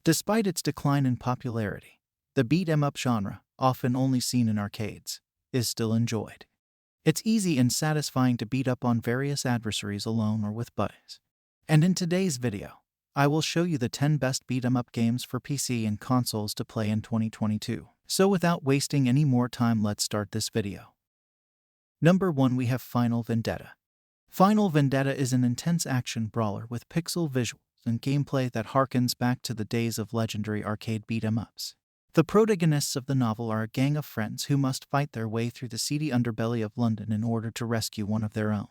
Despite its decline in popularity, the beat-em-up genre, often only seen in arcades, is still enjoyed. It's easy and satisfying to beat up on various adversaries alone or with buddies. And in today's video, I will show you the 10 best beat-em-up games for PC and consoles to play in 2022. So without wasting any more time, let's start this video. Number 1, we have Final Vendetta. Final Vendetta is an intense action brawler with pixel visuals and gameplay that harkens back to the days of legendary arcade beat-em-ups. The protagonists of the novel are a gang of friends who must fight their way through the seedy underbelly of London in order to rescue one of their own.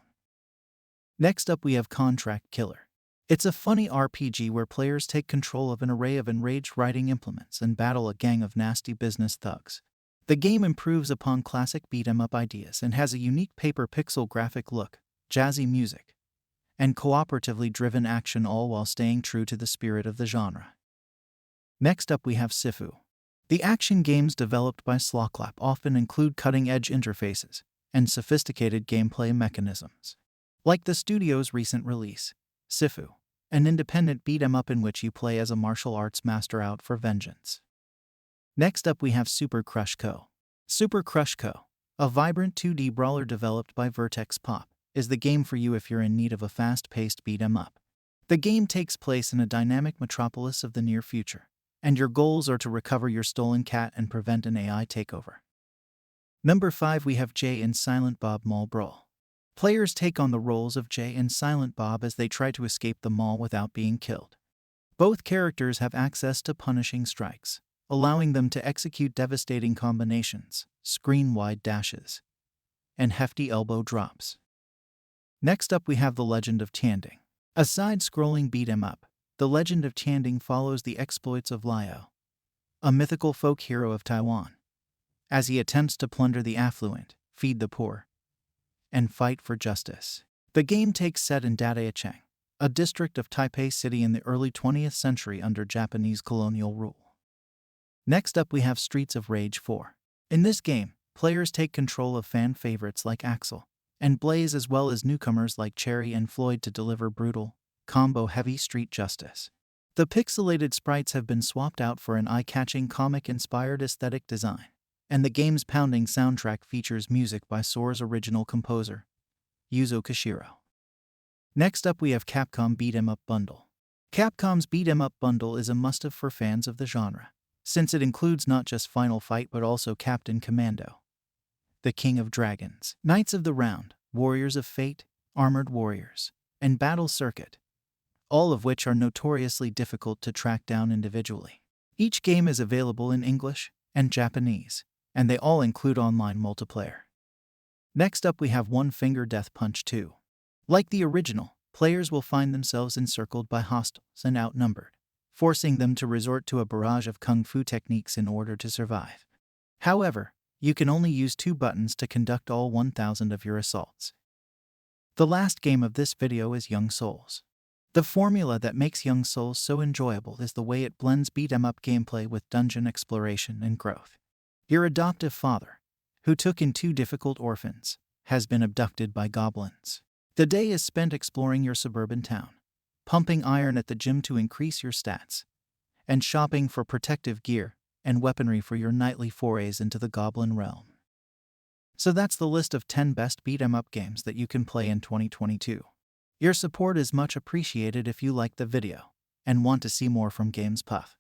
Next up, we have Contract Killer. It's a funny RPG where players take control of an array of enraged riding implements and battle a gang of nasty business thugs. The game improves upon classic beat-em-up ideas and has a unique paper pixel graphic look, jazzy music, and cooperatively driven action, all while staying true to the spirit of the genre. Next up, we have Sifu. The action games developed by Sloclap often include cutting-edge interfaces and sophisticated gameplay mechanisms. Like the studio's recent release, Sifu, an independent beat-em-up in which you play as a martial arts master out for vengeance. Next up, we have Super Crush Co. Super Crush Co., a vibrant 2D brawler developed by Vertex Pop, is the game for you if you're in need of a fast-paced beat-em-up. The game takes place in a dynamic metropolis of the near future, and your goals are to recover your stolen cat and prevent an AI takeover. Number 5, we have Jay and Silent Bob Mall Brawl. Players take on the roles of Jay and Silent Bob as they try to escape the mall without being killed. Both characters have access to punishing strikes, allowing them to execute devastating combinations, screen-wide dashes, and hefty elbow drops. Next up, we have The Legend of Tianding. A side-scrolling beat-em-up, The Legend of Tianding follows the exploits of Liao, a mythical folk hero of Taiwan, as he attempts to plunder the affluent, feed the poor, and fight for justice. The game takes set in Dadaechang, a district of Taipei City in the early 20th century under Japanese colonial rule. Next up, we have Streets of Rage 4. In this game, players take control of fan favorites like Axel and Blaze, as well as newcomers like Cherry and Floyd, to deliver brutal, combo-heavy street justice. The pixelated sprites have been swapped out for an eye-catching comic-inspired aesthetic design, and the game's pounding soundtrack features music by Sora's original composer, Yuzo Koshiro. Next up, we have Capcom Beat-em-up Bundle. Capcom's Beat-em-up Bundle is a must-have for fans of the genre, since it includes not just Final Fight but also Captain Commando, the King of Dragons, Knights of the Round, Warriors of Fate, Armored Warriors, and Battle Circuit, all of which are notoriously difficult to track down individually. Each game is available in English and Japanese, and they all include online multiplayer. Next up, we have One Finger Death Punch 2. Like the original, players will find themselves encircled by hostiles and outnumbered, forcing them to resort to a barrage of kung fu techniques in order to survive. However, you can only use 2 buttons to conduct all 1,000 of your assaults. The last game of this video is Young Souls. The formula that makes Young Souls so enjoyable is the way it blends beat-em-up gameplay with dungeon exploration and growth. Your adoptive father, who took in 2 difficult orphans, has been abducted by goblins. The day is spent exploring your suburban town, pumping iron at the gym to increase your stats, and shopping for protective gear and weaponry for your nightly forays into the goblin realm. So that's the list of 10 best beat-em-up games that you can play in 2022. Your support is much appreciated if you like the video and want to see more from Games Puff.